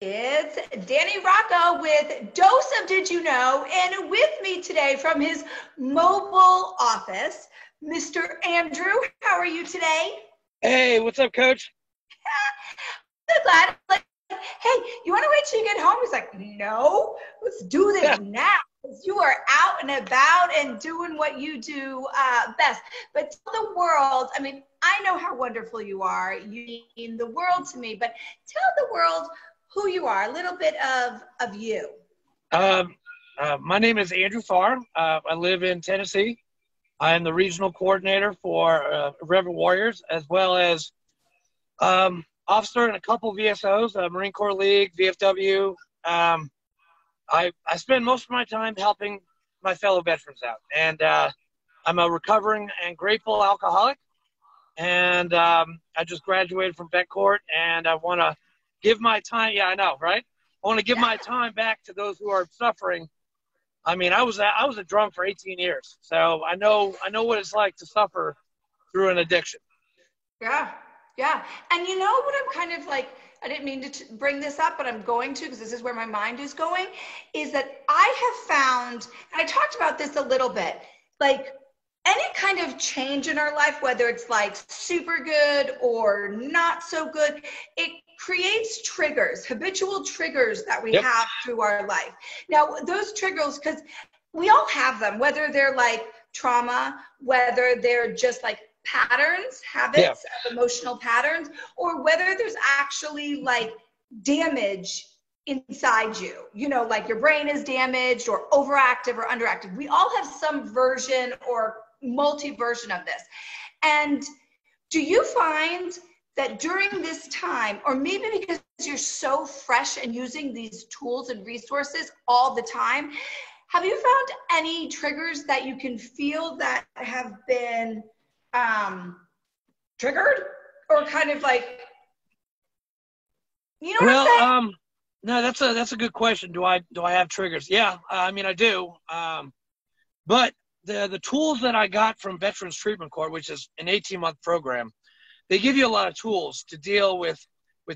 It's Danny Rocco with Dose of Did You Know, and with me today from his mobile office, Mr. Andrew. How are you today? Hey, what's up, Coach? So glad. Like, hey, you want to wait till you get home? He's like, no, let's do this now. You are out and about and doing what you do best. But tell the world, I mean, I know how wonderful you are. You mean the world to me, but tell the world who you are, a little bit of you. My name is Andrew Farr. I live in Tennessee. I am the regional coordinator for Irreverent Warriors, as well as officer in a couple of VSOs, Marine Corps League, VFW. I spend most of my time helping my fellow veterans out. And I'm a recovering and grateful alcoholic. And I just graduated from vet court, and I want to give my time. Yeah, I know, right? I want to give my time back to those who are suffering. I mean, I was a drunk for 18 years, so I know what it's like to suffer through an addiction. Yeah, yeah. And you know what I'm kind of like, I didn't mean to bring this up, but I'm going to, because this is where my mind is going, is that I have found, and I talked about this a little bit, like any kind of change in our life, whether it's like super good or not so good, it creates triggers, habitual triggers that we have through our life. Now, those triggers, because we all have them, whether they're like trauma, whether they're just like patterns, habits, emotional patterns, or whether there's actually like damage inside you, you know, like your brain is damaged or overactive or underactive. We all have some version or multi-version of this. And do you find that during this time, or maybe because you're so fresh and using these tools and resources all the time, have you found any triggers that you can feel that have been triggered, or kind of like, you know what I'm saying? No, that's a good question. Do I have triggers? Yeah, I mean, I do. But the tools that I got from Veterans Treatment Corps, which is an 18-month program, they give you a lot of tools to deal with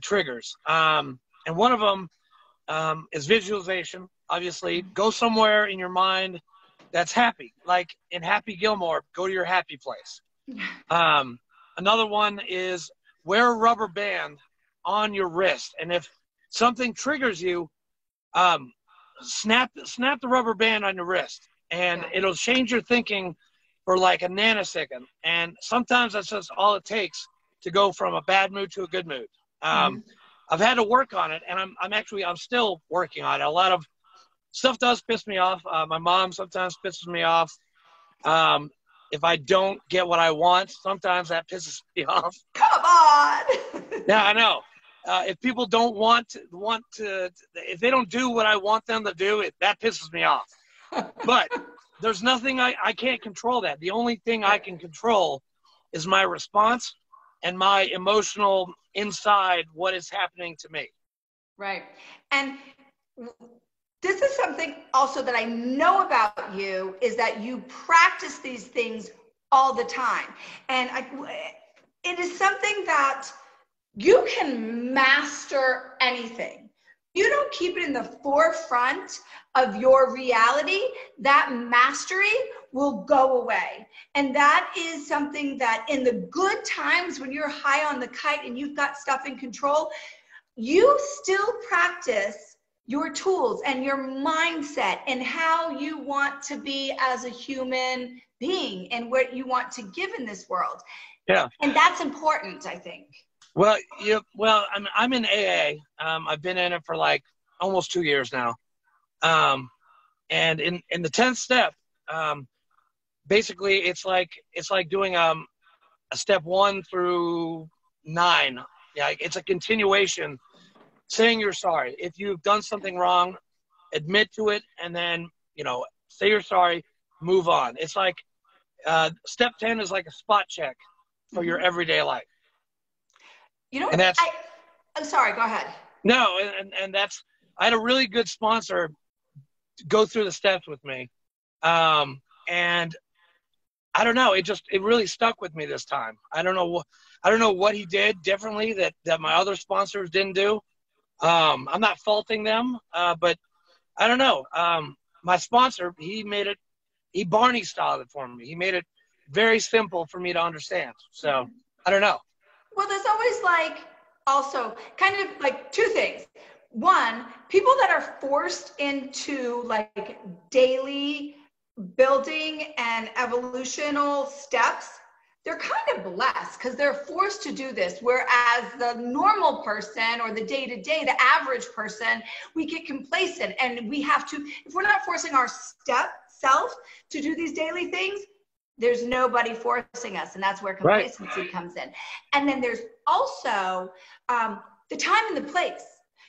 triggers. And one of them is visualization. Obviously, go somewhere in your mind that's happy. Like in Happy Gilmore, go to your happy place. Another one is wear a rubber band on your wrist. And if something triggers you, snap the rubber band on your wrist. And it'll change your thinking for like a nanosecond. And sometimes that's just all it takes to go from a bad mood to a good mood. I've had to work on it, and I'm still working on it. A lot of stuff does piss me off. My mom sometimes pisses me off. If I don't get what I want, sometimes that pisses me off. Come on. Yeah, I know. If people don't want to, if they don't do what I want them to do, that pisses me off. But there's nothing I can't control that. The only thing I can control is my response and my emotional inside what is happening to me. Right. And this is something also that I know about you, is that you practice these things all the time. And it is something that you can master anything. You don't keep it in the forefront of your reality, that mastery will go away. And that is something that in the good times when you're high on the kite and you've got stuff in control, you still practice your tools and your mindset and how you want to be as a human being and what you want to give in this world. Yeah. And that's important, I think. Well, I'm in AA. I've been in it for like almost 2 years now. And in the 10th step, basically it's like doing a step 1 through 9. Yeah, it's a continuation, saying you're sorry. If you've done something wrong, admit to it, and then, say you're sorry, move on. It's like step 10 is like a spot check for your everyday life. You know, and that's, I'm sorry, go ahead. No, and that's, I had a really good sponsor go through the steps with me. And I don't know, it really stuck with me this time. I don't know what he did differently that my other sponsors didn't do. I'm not faulting them, but I don't know. My sponsor, he Barney styled it for me. He made it very simple for me to understand. So I don't know. Well, there's always like also kind of like two things. One, people that are forced into like daily building and evolutional steps, they're kind of blessed because they're forced to do this. Whereas the normal person or the day-to-day, the average person, we get complacent and we have to, if we're not forcing our self to do these daily things, there's nobody forcing us, and that's where complacency comes in. And then there's also the time and the place.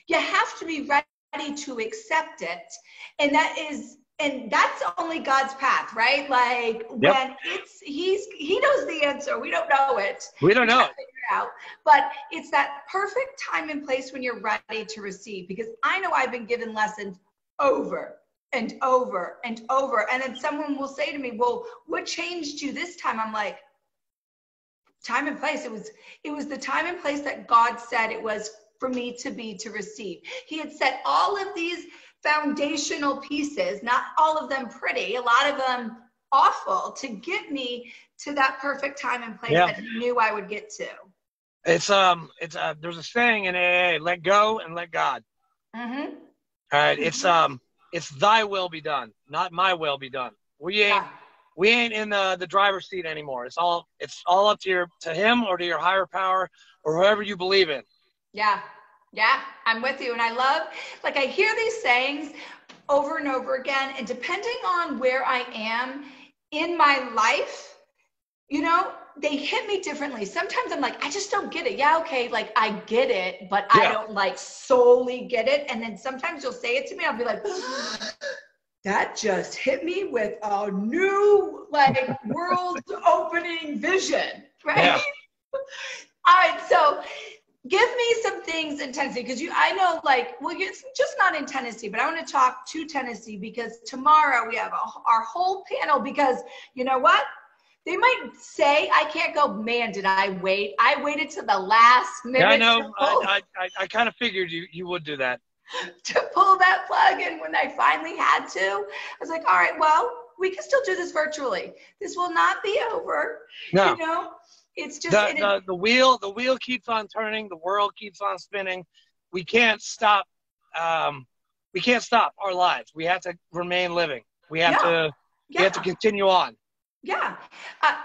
You have to be ready to accept it, and that's only God's path, right? Like when he knows the answer, we don't know it. We don't know it. Out. But it's that perfect time and place when you're ready to receive. Because I know I've been given lessons over and over and over. And then someone will say to me, well, what changed you this time? I'm like, time and place. It was the time and place that God said it was for me to receive. He had set all of these foundational pieces, not all of them pretty, a lot of them awful, to get me to that perfect time and place that he knew I would get to. It's there's a saying in AA, let go and let God. All right. It's thy will be done, not my will be done. We ain't in the driver's seat anymore. It's all up to him or to your higher power or whoever you believe in. Yeah, I'm with you. And I love, like, I hear these sayings over and over again, and depending on where I am in my life, you know, they hit me differently. Sometimes I'm like, I just don't get it. Yeah, okay, like I get it, but I don't like solely get it. And then sometimes you'll say it to me, I'll be like, that just hit me with a new, like, world opening vision, right? Yeah. All right, so give me some things in Tennessee, because I know, like, well, it's just not in Tennessee, but I want to talk to Tennessee because tomorrow we have our whole panel, because you know what? They might say I can't go, man, did I wait? I waited to the last minute. Yeah, I know. I kind of figured you would do that. To pull that plug in when I finally had to. I was like, all right, well, we can still do this virtually. This will not be over. No. You know? It's just the wheel keeps on turning, the world keeps on spinning. We can't stop our lives. We have to remain living. We have to continue on. Yeah.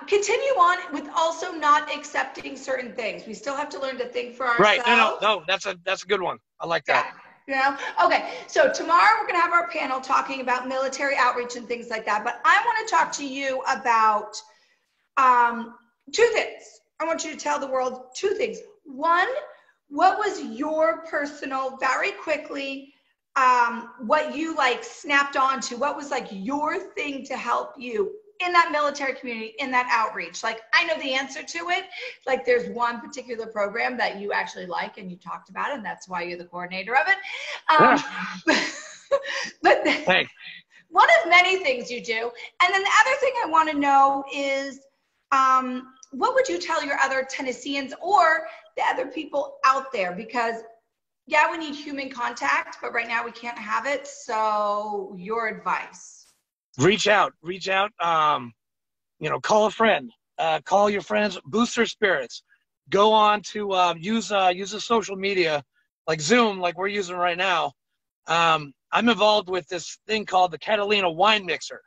Continue on with also not accepting certain things. We still have to learn to think for ourselves. Right. No, that's a good one. I like that. You know? Okay, so tomorrow we're going to have our panel talking about military outreach and things like that. But I want to talk to you about two things. I want you to tell the world two things. One, what was your personal, very quickly, what you like snapped onto? What was like your thing to help you in that military community, in that outreach? Like, I know the answer to it. Like, there's one particular program that you actually like and you talked about it, and that's why you're the coordinator of it. But Thanks. One of many things you do. And then the other thing I want to know is, what would you tell your other Tennesseans or the other people out there? Because yeah, we need human contact, but right now we can't have it. So your advice. Reach out, call a friend, call your friends, boost their spirits, go on to use a social media like Zoom, like we're using right now. I'm involved with this thing called the Catalina wine mixer,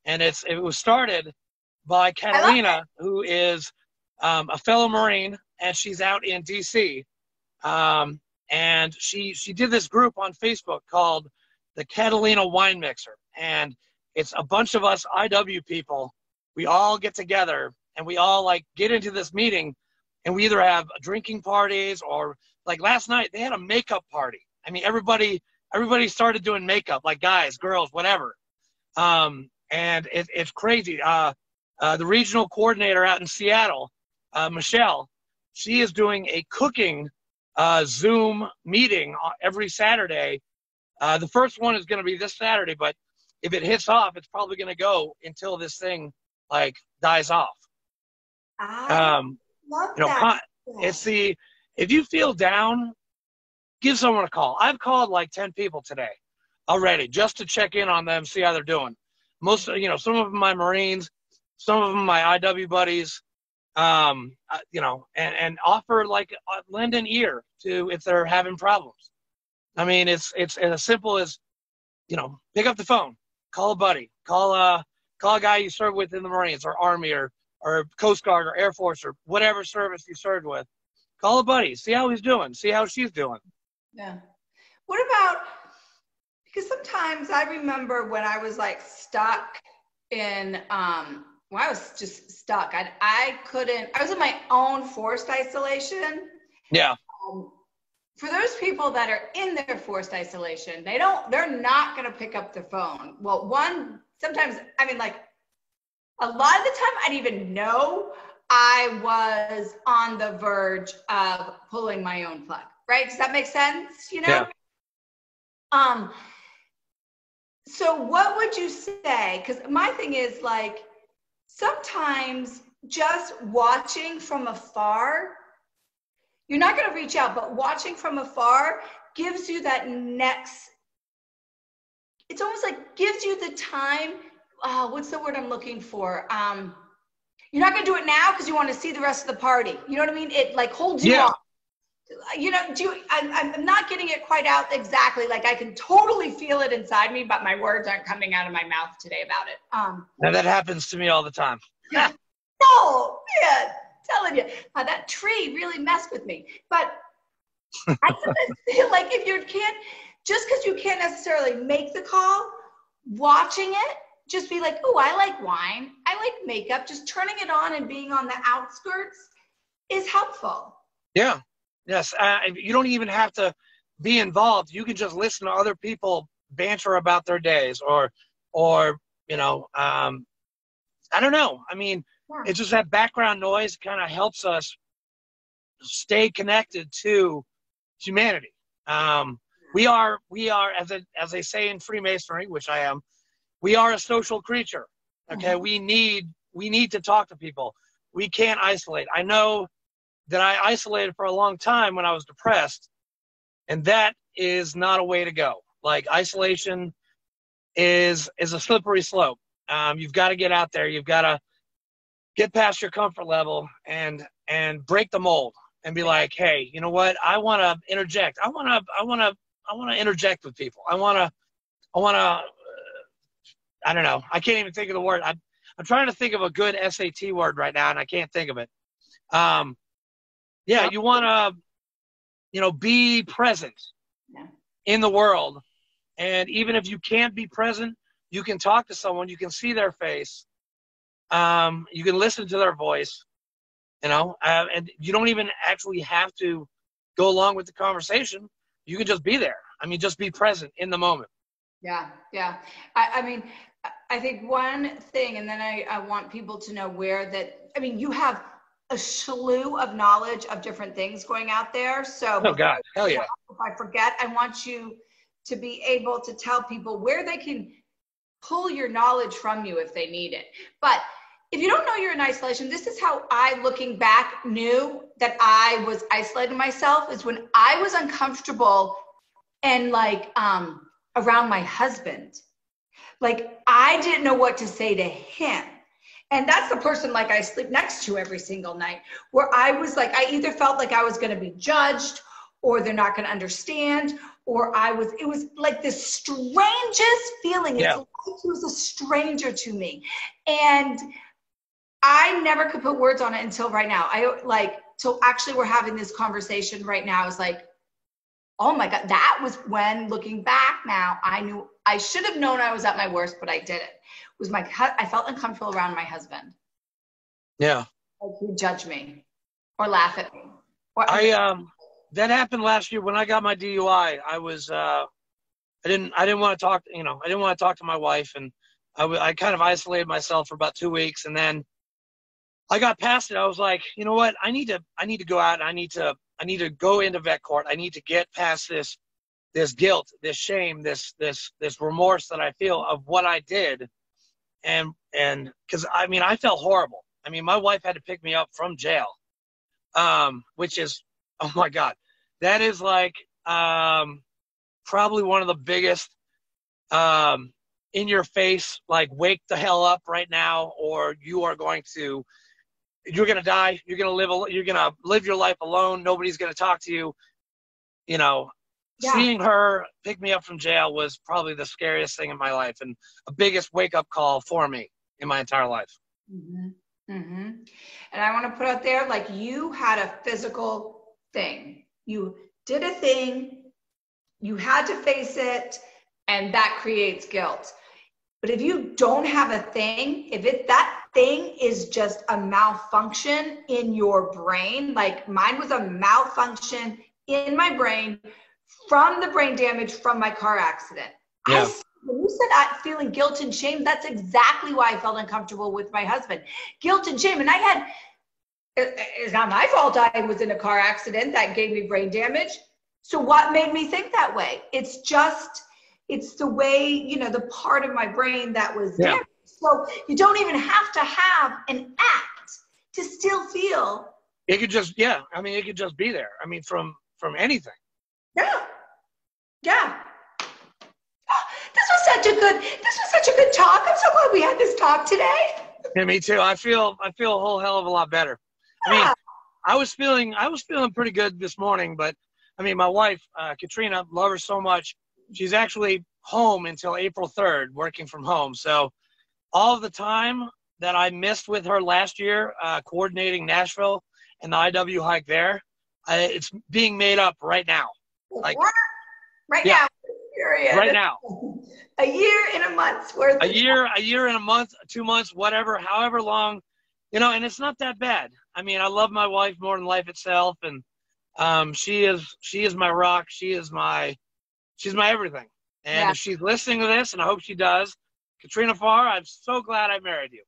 and it was started by Catalina, who is a fellow Marine, and she's out in DC. And she did this group on Facebook called the Catalina wine mixer, and it's a bunch of us IW people. We all get together and we all like get into this meeting, and we either have drinking parties or like last night they had a makeup party. I mean, everybody started doing makeup, like guys, girls, whatever. And it's crazy. The regional coordinator out in Seattle, Michelle, she is doing a cooking Zoom meeting every Saturday. The first one is going to be this Saturday, but if it hits off, it's probably going to go until this thing like dies off. I love that. It's if you feel down, give someone a call. I've called like 10 people today already just to check in on them, see how they're doing. Most, you know, some of them my Marines, some of them my IW buddies, you know, and offer like lend an ear to if they're having problems. I mean, it's as simple as, you know, pick up the phone, call a buddy, call a guy you served with in the Marines or Army or Coast Guard or Air Force or whatever service you served with. Call a buddy, see how he's doing, see how she's doing. Yeah. What about, because sometimes I remember when I was like stuck in, when I was just stuck, I was in my own forced isolation. Yeah. For those people that are in their forced isolation, they're not going to pick up the phone. Well, sometimes, I mean, like a lot of the time I didn't even know I was on the verge of pulling my own plug, right? Does that make sense? You know? Yeah. So what would you say? Because my thing is like, sometimes just watching from afar, you're not going to reach out, but watching from afar gives you that next, it's almost like gives you the time. What's the word I'm looking for? You're not going to do it now because you want to see the rest of the party. You know what I mean? It like holds you off. You know, I'm not getting it quite out exactly. Like I can totally feel it inside me, but my words aren't coming out of my mouth today about it. Now that happens to me all the time. Oh, man, telling you, that tree really messed with me. But I sometimes feel like if you can't, just because you can't necessarily make the call, watching it, just be like, oh, I like wine, I like makeup. Just turning it on and being on the outskirts is helpful. Yeah. Yes, you don't even have to be involved. You can just listen to other people banter about their days, or you know, I don't know. I mean, it's just that background noise kind of helps us stay connected to humanity. We are as they say in Freemasonry, which I am, we are a social creature. Okay, we need to talk to people. We can't isolate. I know that I isolated for a long time when I was depressed, and that is not a way to go. Like isolation is a slippery slope. You've got to get out there. You've got to get past your comfort level and break the mold and be like, hey, you know what? I want to interject. I want to interject with people. I want to. I don't know. I can't even think of the word. I'm trying to think of a good SAT word right now, and I can't think of it. Yeah, you want to, you know, be present in the world. And even if you can't be present, you can talk to someone, you can see their face, you can listen to their voice, you know, and you don't even actually have to go along with the conversation. You can just be there. I mean, just be present in the moment. Yeah, yeah. I mean, I think one thing, and then I want people to know where that, I mean, you have a slew of knowledge of different things going out there. So oh God, hell yeah. If I forget, I want you to be able to tell people where they can pull your knowledge from you if they need it. But if you don't know you're in isolation, this is how I, looking back, knew that I was isolating myself, is when I was uncomfortable and like around my husband. Like I didn't know what to say to him. And that's the person like I sleep next to every single night, where I was like, I either felt like I was going to be judged, or they're not going to understand, or it was like this strangest feeling. Yeah. It's like he was a stranger to me. And I never could put words on it until right now. So actually we're having this conversation right now. I was like, oh my God, that was when, looking back now, I knew I should have known I was at my worst, but I didn't. I felt uncomfortable around my husband. Yeah. Like he'd judge me or laugh at me. That happened last year when I got my DUI. I was, I didn't want to talk, you know, I didn't want to talk to my wife, and I kind of isolated myself for about 2 weeks, and then I got past it. I was like, you know what? I need to go out. I need to go into vet court. I need to get past this guilt, this shame, this remorse that I feel of what I did. And because I mean, I felt horrible. I mean, my wife had to pick me up from jail, which is, oh my God, that is like, probably one of the biggest in your face, like wake the hell up right now, or you're going to die. You're going to live your life alone. Nobody's going to talk to you. You know, seeing her pick me up from jail was probably the scariest thing in my life and a biggest wake up call for me in my entire life. Mm-hmm. Mm-hmm. And I want to put out there, like, you had a physical thing. You did a thing, you had to face it, and that creates guilt. But if you don't have a thing, that thing is just a malfunction in your brain, like mine was a malfunction in my brain from the brain damage from my car accident. Yeah. When you said feeling guilt and shame, that's exactly why I felt uncomfortable with my husband. Guilt and shame. And it's not my fault I was in a car accident that gave me brain damage. So what made me think that way? It's the way, the part of my brain that was damaged. So you don't even have to have an act to still feel. It could just, it could just be there. I mean, from anything. Yeah. This was such a good talk. I'm so glad we had this talk today. Yeah, me too. I feel a whole hell of a lot better. I mean, I was feeling pretty good this morning, but I mean, my wife, Katrina, love her so much. She's actually home until April 3rd, working from home. So all of the time that I missed with her last year, coordinating Nashville and the IW hike there, it's being made up right now. Like now. Period. Right now. A year and a month's worth. A year and a month, 2 months, whatever, however long, and it's not that bad. I mean, I love my wife more than life itself, and she is my rock. She's my everything. And if she's listening to this, and I hope she does, Katrina Farr, I'm so glad I married you.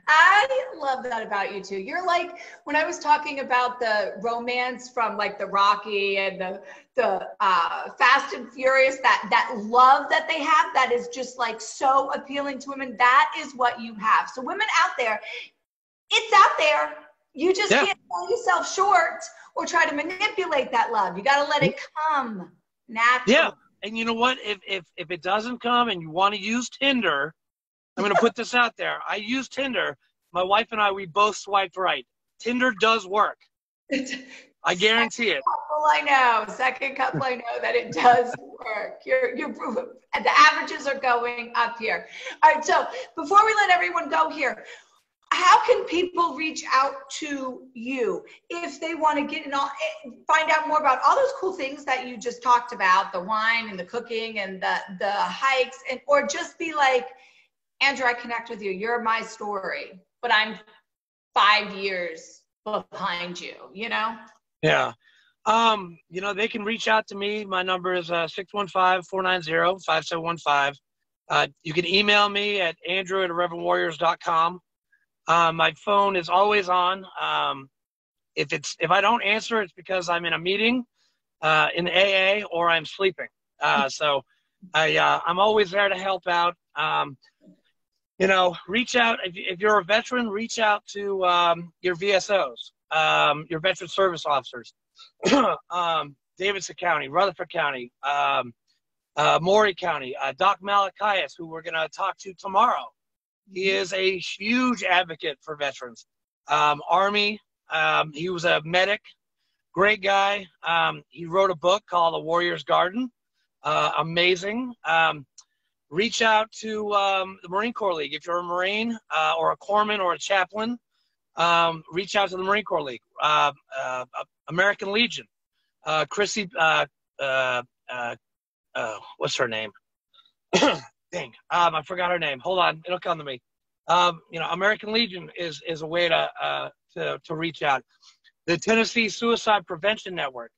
I love that about you too. You're like, when I was talking about the romance from like the Rocky and the Fast and Furious, that love that they have, that is just like so appealing to women. That is what you have. So women out there, it's out there. You just can't sell yourself short or try to manipulate that love. You got to let it come naturally. Yeah. And you know what? If it doesn't come and you want to use Tinder, I'm going to put this out there. I use Tinder. My wife and I, we both swiped right. Tinder does work. I guarantee it. Second couple I know that it does work. The averages are going up here. All right, so before we let everyone go here, how can people reach out to you if they want to find out more about all those cool things that you just talked about, the wine and the cooking and the hikes, or just be like, Andrew, I connect with you. You're my story, but I'm 5 years behind you, Yeah. They can reach out to me. My number is 615-490-5715. You can email me at andrew@irreverentwarriors.com. My phone is always on. If I don't answer, it's because I'm in a meeting in AA or I'm sleeping. So I'm always there to help out. Reach out. If you're a veteran, reach out to your VSOs, your veteran service officers, Davidson County, Rutherford County, Maury County, Doc Malachias, who we're going to talk to tomorrow. He is a huge advocate for veterans. Army, he was a medic, great guy. He wrote a book called The Warrior's Garden. Amazing. Reach out to the Marine Corps League. If you're a Marine or a corpsman or a chaplain, reach out to the Marine Corps League. American Legion. Chrissy, what's her name? Dang, I forgot her name. Hold on, it'll come to me. American Legion is a way to reach out. The Tennessee Suicide Prevention Network.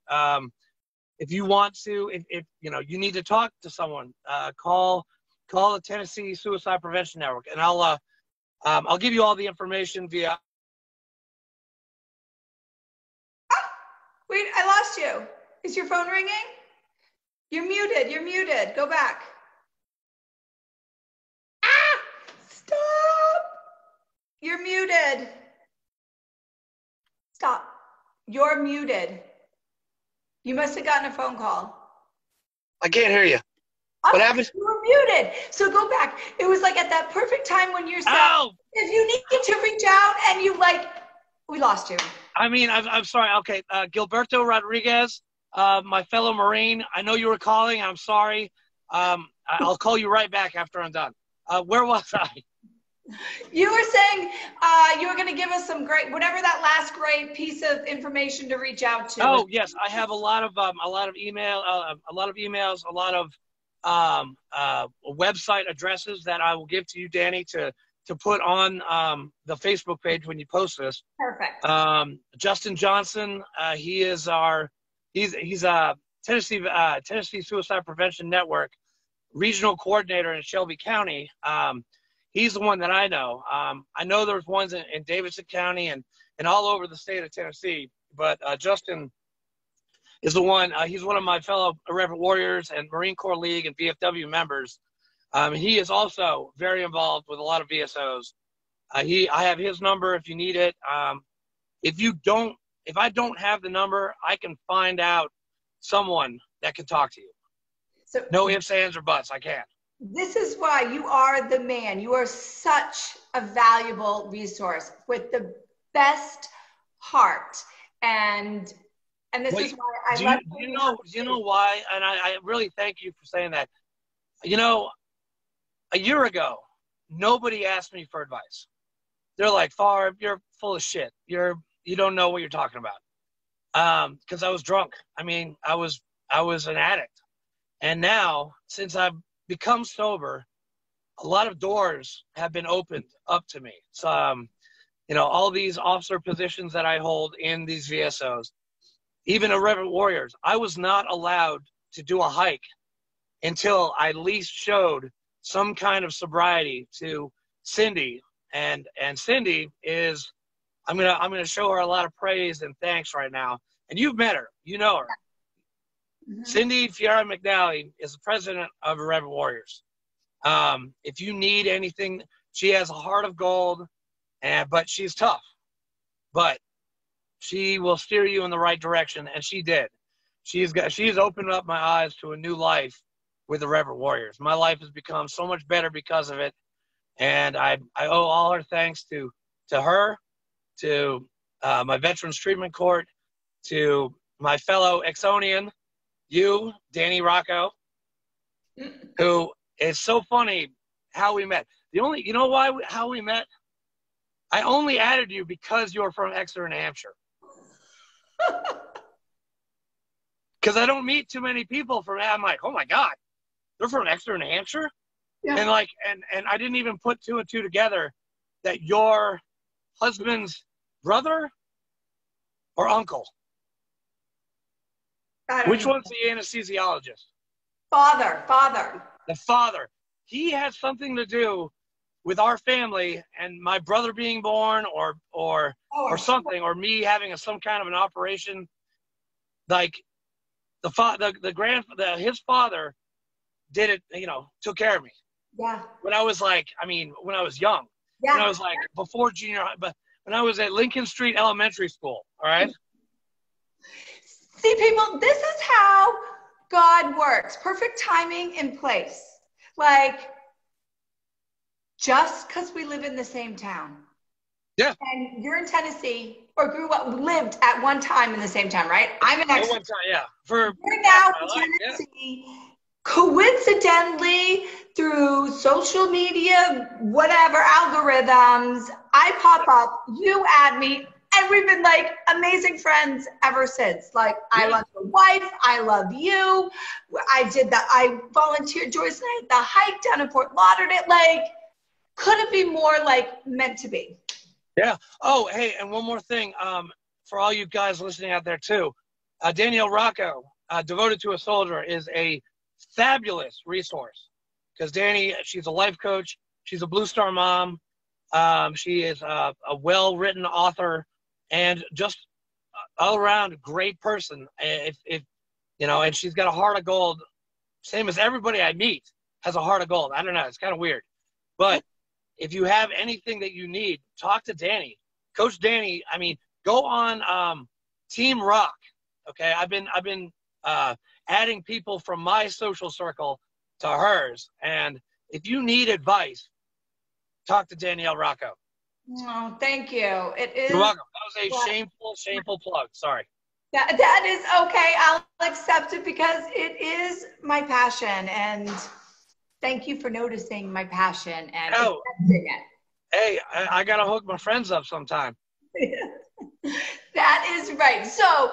If you want to, if you need to talk to someone, call the Tennessee Suicide Prevention Network, and I'll give you all the information via. Wait, I lost you. Is your phone ringing? You're muted. You're muted. Go back. Stop. You're muted. Stop. You're muted. You must have gotten a phone call. I can't hear you. Oh, What happened? you were muted. So go back. It was like at that perfect time when you're saying, Oh! if you need to reach out and you like, we lost you. I mean, I'm sorry. Okay, Gilberto Rodriguez, my fellow Marine. I know you were calling. I'm sorry. I'll call you right back after I'm done. Where was I? You were saying you were going to give us some great, whatever that last great piece of information to reach out to. Oh yes, I have a lot of emails, a lot of website addresses that I will give to you, Danny, to put on the Facebook page when you post this. Perfect. Justin Johnson, he's a Tennessee Suicide Prevention Network regional coordinator in Shelby County. He's the one that I know. I know there's ones in Davidson County and all over the state of Tennessee, but Justin is the one. He's one of my fellow Irreverent Warriors and Marine Corps League and VFW members. He is also very involved with a lot of VSOs. I have his number if you need it. If I don't have the number, I can find out someone that can talk to you. So, no ifs, ands, or buts. I can. This is why you are the man. You are such a valuable resource with the best heart. And this is why I love you. You know why? And I really thank you for saying that. You know, a year ago, nobody asked me for advice. They're like, Favre, you're full of shit. You don't know what you're talking about. Because I was drunk. I mean, I was an addict. And now, since I've become sober, a lot of doors have been opened up to me. So, you know, all these officer positions that I hold in these VSOs, even Irreverent Warriors, I was not allowed to do a hike until I at least showed some kind of sobriety to Cindy. And Cindy is, I'm gonna show her a lot of praise and thanks right now. And you've met her, you know her. Mm-hmm. Cindy Fiera McNally is the president of Irreverent Warriors. If you need anything, she has a heart of gold, but she's tough. But she will steer you in the right direction, and she did. She's opened up my eyes to a new life with the Irreverent Warriors. My life has become so much better because of it, and I owe all her thanks to her, to my Veterans Treatment Court, to my fellow Exonian, you, Danny Rocco, who is so funny how we met. You know how we met? I only added you because you were from Exeter, New Hampshire. Because I don't meet too many people from, I'm like, oh my God, they're from Exeter, New Hampshire? Yeah. And I didn't even put two and two together that your husband's brother or uncle. Which one's the anesthesiologist? Father. The father. He has something to do with our family and my brother being born or something, or me having some kind of an operation. Like his father did it, you know, took care of me. Yeah. When I was when I was young. Yeah. When I was like before junior high, but when I was at Lincoln Street Elementary School, all right? See, people, this is how God works. Perfect timing in place. Like, just because we live in the same town. Yeah. And you're in Tennessee, or lived at one time in the same town, right? I'm in Exeter. At one time, yeah. You're now in Tennessee. Yeah. Coincidentally, through social media, whatever algorithms, I pop up, you add me, and we've been like amazing friends ever since. Like, yeah. I love your wife. I love you. I volunteered, Joyce and I, the hike down in Fort Lauderdale. Like, couldn't be more like meant to be. Yeah. Oh, hey, and one more thing for all you guys listening out there too. Danielle Rocco, Devoted to a Soldier, is a fabulous resource because Danny, she's a life coach. She's a Blue Star mom. She is a well-written author and just all around great person. If you know, and she's got a heart of gold, same as everybody I meet has a heart of gold. I don't know, it's kind of weird, but if you have anything that you need, talk to Danny, Coach Danny. I mean, go on Team Rock. Okay, I've been adding people from my social circle to hers, and if you need advice, talk to Danielle Rocco. Oh, thank you. It is. You're welcome. That was a shameful plug. Sorry. That is okay. I'll accept it because it is my passion, and thank you for noticing my passion and accepting it. Hey, I gotta hook my friends up sometime. That is right. So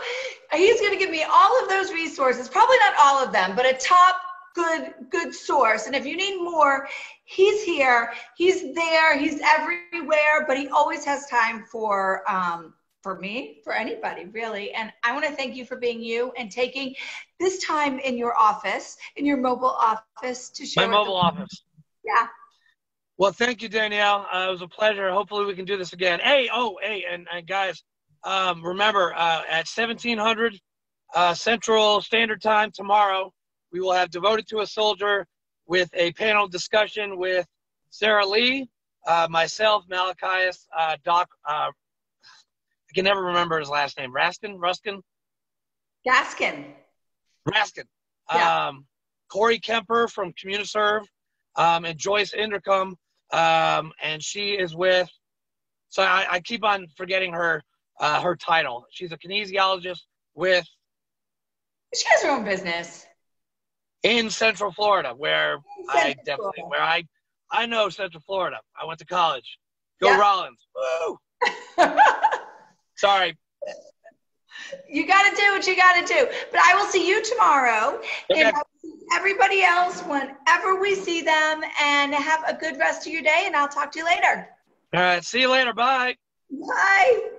he's going to give me all of those resources, probably not all of them, but a top good source. And if you need more, he's here, he's there, he's everywhere, but he always has time for me, for anybody really. And I want to thank you for being you and taking this time in your office, in your mobile office to share. My mobile office. Yeah. Well, thank you, Danielle. It was a pleasure. Hopefully we can do this again. Hey, and guys, remember, at 1700 Central Standard Time tomorrow, we will have Devoted to a Soldier with a panel discussion with Sarah Lee, myself, Malachias, Doc, I can never remember his last name, Raskin? Gaskin. Raskin. Yeah. Corey Kemper from CommuniServe, and Joyce Inderkum, and she is with, so I keep on forgetting her title. She's a kinesiologist with, she has her own business in Central Florida, where I know Central Florida. I went to college. Go Rollins. Woo! Sorry. You got to do what you got to do. But I will see you tomorrow. Okay. And I will see everybody else whenever we see them. And have a good rest of your day. And I'll talk to you later. All right. See you later. Bye. Bye.